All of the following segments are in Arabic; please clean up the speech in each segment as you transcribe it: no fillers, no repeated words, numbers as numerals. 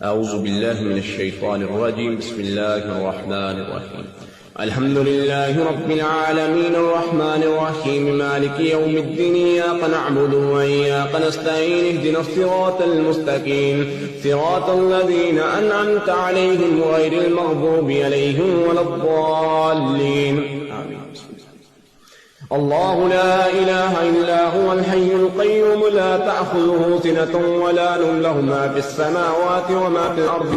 أعوذ بالله من الشيطان الرجيم. بسم الله الرحمن الرحيم. الحمد لله رب العالمين الرحمن الرحيم مالك يوم الدين. إياك نعبد وإياك نستعين. اهدنا الصراط المستقيم صراط الذين أنعمت عليهم غير المغضوب عليهم ولا الضالين. آمين. الله لا إله إلا هو الحي القيوم لا تأخذه سنة ولا نوم له ما في السماوات وما في الأرض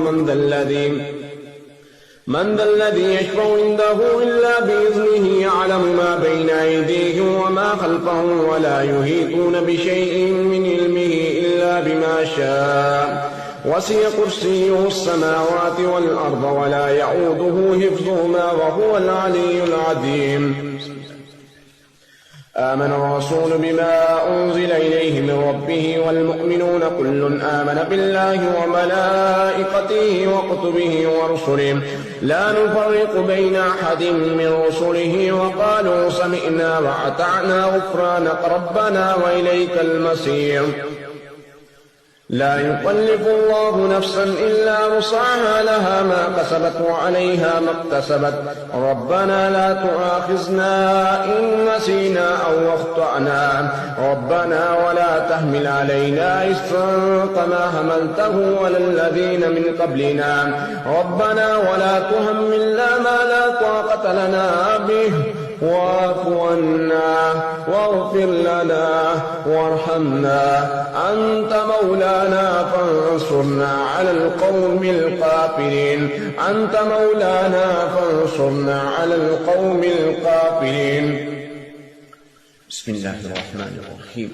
من ذا الذي يشفع عنده إلا بإذنه يعلم ما بين أيديهم وما خلفهم ولا يحيطون بشيء من علمه إلا بما شاء وسع كرسيه السماوات والأرض ولا يؤوده حفظهما وهو العلي العظيم. آمن الرسول بما أنزل إليه من ربه والمؤمنون كل آمن بالله وملائكته وكتبه ورسله لا نفرق بين أحد من رسله وقالوا سمعنا وأطعنا غفرانك ربنا وإليك المصير. لا يكلف الله نفسا إلا وسعها لها ما كسبت وعليها ما اكتسبت ربنا لا تؤاخذنا إن نسينا أو أخطأنا ربنا ولا تحمل علينا إصرا كما حملته على الذين من قبلنا ربنا ولا تحملنا ما لا طاقة لنا به واعف عنا واغفر لنا وارحمنا أنت مولانا فانصرنا على القوم الكافرين. أنت مولانا فانصرنا على القوم الكافرين. بسم الله الرحمن الرحيم.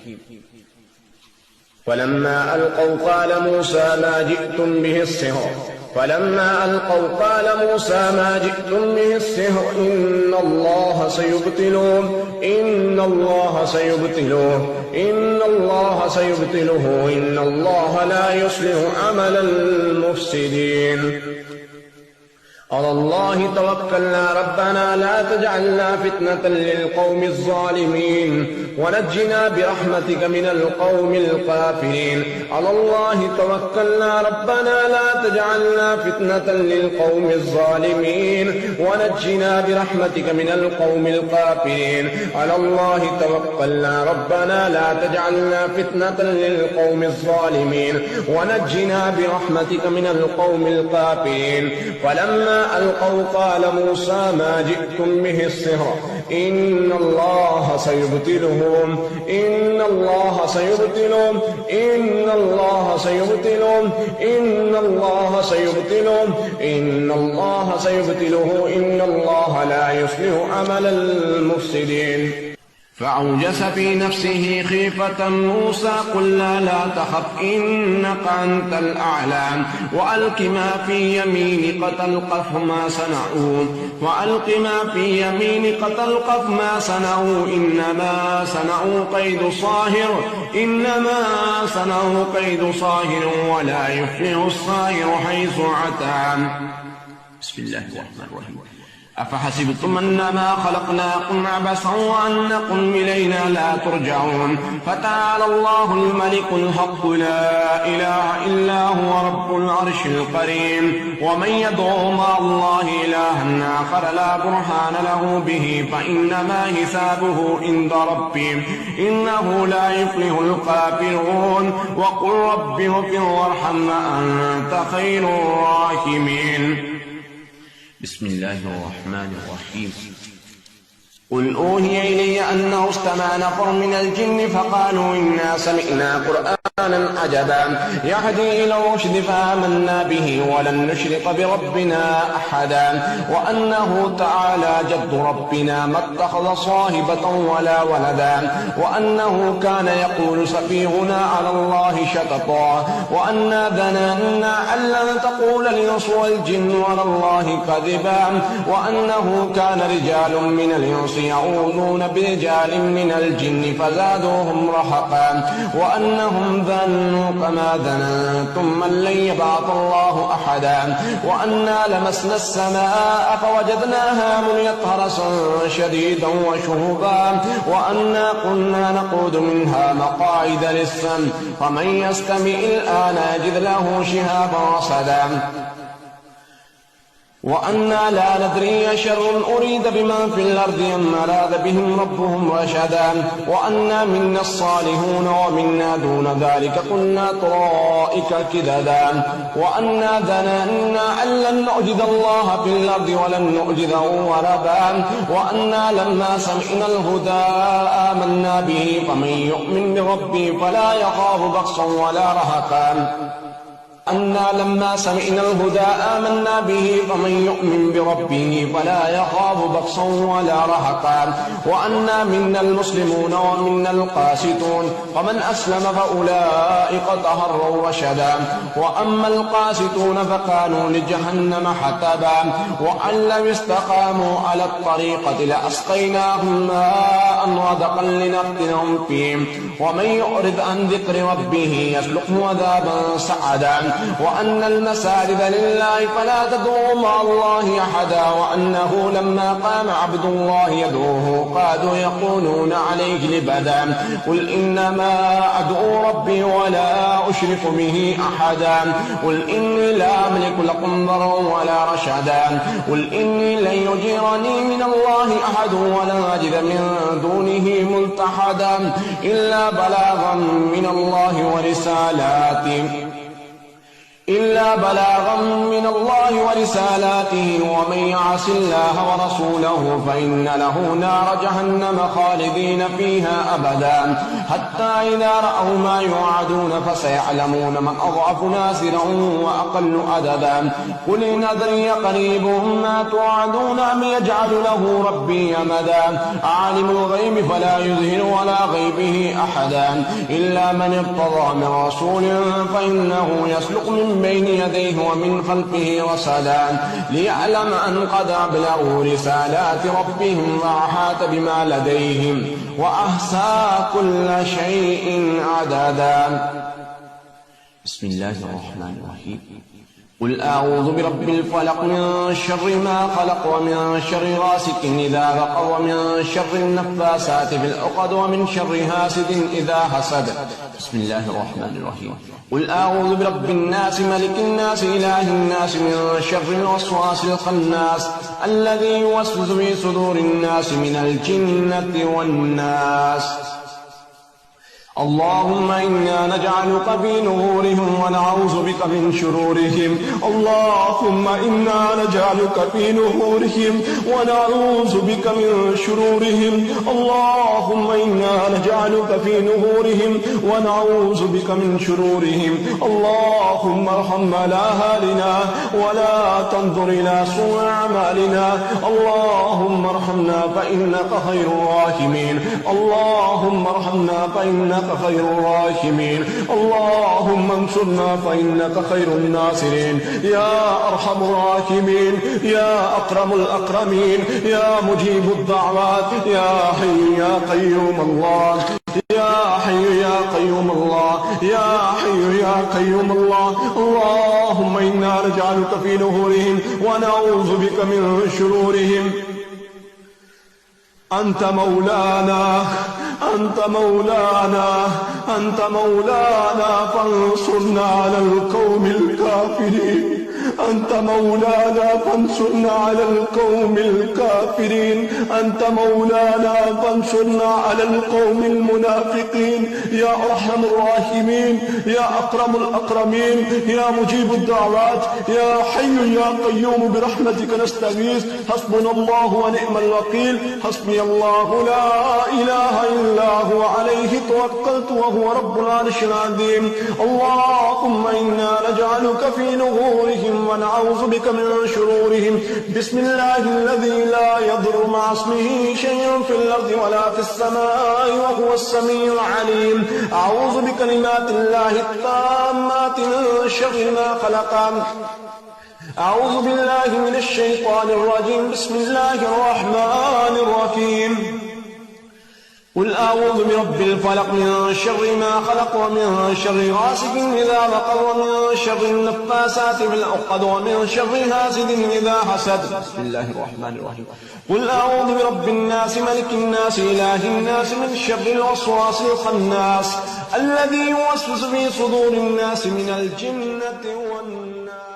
فلما ألقوا قال موسى ما جئتم به السحر إن الله سيبطله إن الله لا يصلح عمل المفسدين. على الله توكلنا ربنا لا تجعلنا فتنة للقوم الظالمين ونجنا برحمتك من القوم الكافرين. على الله توكلنا ربنا لا تجعلنا فتنة للقوم الظالمين ونجنا برحمتك من القوم الكافرين. على الله توكلنا ربنا لا تجعلنا فتنة للقوم الظالمين ونجنا برحمتك من القوم الكافرين. فلما ألقوا قال موسى ما جئتم به السحر إن الله سيبطله إن الله سيبطله إن الله سيبطله إن الله سيبطله إن الله سيبطله إن الله لا يصلح عمل المفسدين. فأوجس في نفسه خيفة موسى قلنا لا تخف إنك أنت الأعلى وألق ما في يمينك تلقف ما صنعوا إنما صنعوا كيد صاهر ولا يفلح الصاهر حيث أتى. بسم الله الرحمن الرحيم. أفحسبتم أنما خلقناكم عبثا وأنكم إلينا لا ترجعون فتعالى الله الملك الحق لا إله إلا هو رب العرش الكريم. ومن يدعو مع الله إلها آخر لا برهان له به فإنما حسابه عند ربه إنه لا يفلح الكافرون. وقل رب اغفر وارحم أنت خير الراحمين. بسم الله الرحمن الرحيم. قل أوحي إلي أنه استمع نفر من الجن فقالوا إنا سمعنا قرآنا عجبا يهدي إلى الرشد فآمنا به ولن نشرك بربنا أحدا وأنه تعالى جد ربنا ما اتخذ صاحبة ولا ولدا وأنه كان يقول سفيهنا على الله شططا وأنا ظننا أن لن تقول الإنس والجن على الله كذبا وأنه كان رجال من الإنس الإنس يعوذون برجال من الجن فزادوهم رهقا وأنهم ظنوا كما ظننتم أن لن يبعث الله أحدا وأنا لمسنا السماء فوجدناها ملئت حرسا شديدا وشهبا وأنا كنا نقعد منها مقاعد للسمع فمن يستمع الآن يجد له شهابا رصدا وأنا لا ندري شر أريد بمن في الأرض أم أراد بهم ربهم رشدا وأنا منا الصالحون ومنا دون ذلك كنا طرائق كددا وأنا ظننا أن لن نعجز الله في الأرض ولن نعجزه هربا وأنا لما سمعنا الهدى آمنا به فمن يؤمن بربه فلا يخاف بخسا ولا رهقا أنا لما سمعنا الهدى آمنا به فمن يؤمن بربه فلا يخاف بخسا ولا رهقا وأنا منا المسلمون ومنا القاسطون فمن أسلم فأولئك تهروا رشدا وأما القاسطون فكانوا لجهنم حطبا وأن لم استقاموا على الطريقة لأسقيناهم ماء غدقا لنفتنهم فيه ومن يعرض عن ذكر ربه يسلكه عذابا سعدا وأن المساجد لله فلا تدعوا مع الله أحدا وأنه لما قام عبد الله يدعوه قادوا يقولون عليه لبدا قل إنما أدعو ربي ولا أشرك به أحدا قل إني لا أملك لكم ضرا ولا رشدا قل إني لن يجيرني من الله أحد ولا أجد من دونه ملتحدا إلا بلاغا من الله ورسالاته ومن يعص الله ورسوله فإن له نار جهنم خالدين فيها أبدا حتى إذا رأوا ما يوعدون فسيعلمون من أضعف ناصرا وأقل عددا قل إن أدري قريب ما توعدون أم يجعل له ربي أمدا عالم الغيب فلا يظهر على غيبه أحدا إلا من ارتضى من رسول فإنه يسلك من بين يديه ومن خلفه رصدا ليعلم أن قد أبلغوا رسالات ربهم وأحاط بما لديهم وأحصى كل شيء عددا. بسم الله الرحمن الرحيم. قل أعوذ برب الفلق من شر ما خلق ومن شر غاسق إذا وقب ومن شر النفاثات في العقد ومن شر حاسد إذا حسد. بسم الله الرحمن الرحيم. قل أعوذ برب الناس ملك الناس إله الناس من شر الوسواس الخناس الذي يوسوس في صدور الناس من الجنة والناس. اللهم إنا نجعلك في نورهم ونعوذ بك من شرورهم. اللهم إنا نجعلك في نورهم ونعوذ بك من شرورهم. اللهم إنا نجعلك في نورهم ونعوذ بك من شرورهم. اللهم ارحم أهالنا ولا تنظر إلى سوء أعمالنا. اللهم ارحمنا فإنك خير الراحمين. اللهم ارحمنا فإنك خير الراحمين. اللهم انصرنا فإنك خير الناصرين. يا أرحم الراحمين يا أكرم الأكرمين يا مجيب الدعوات يا حي يا قيوم الله يا حي يا قيوم الله يا حي يا قيوم الله. اللهم إنا نجعلك في نهورهم ونعوذ بك من شرورهم. أنت مولانا أنت مولانا أنت مولانا فانصرنا على القوم الكافرين. أنت مولانا فانصرنا على القوم الكافرين. أنت مولانا فانصرنا على القوم المنافقين. يا أرحم الراحمين يا أكرم الأكرمين يا مجيب الدعوات يا حي يا قيوم برحمتك نستغيث. حسبنا الله ونعم الوكيل. حسبي الله لا إله إلا هو عليه توكلت وهو رب العرش العظيم. اللهم إنا نجعلك في نهورهم ونعوذ بك من شرورهم. بسم الله الذي لا يضر مع اسمه شيء في الأرض ولا في السماء وهو السميع العليم. أعوذ بكلمات الله التامات من شر ما خلق. أعوذ بالله من الشيطان الرجيم. بسم الله الرحمن الرحيم. قل أعوذ برب الفلق من شر ما خلق ومن شر غاسق إذا وقب ومن شر النفاثات في العقد ومن شر حاسد إذا حسد. بسم الله الرحمن الرحيم. قل أعوذ برب الناس ملك الناس إله الناس من شر الوسواس الخناس الذي يوسوس في صدور الناس من الجنة والناس.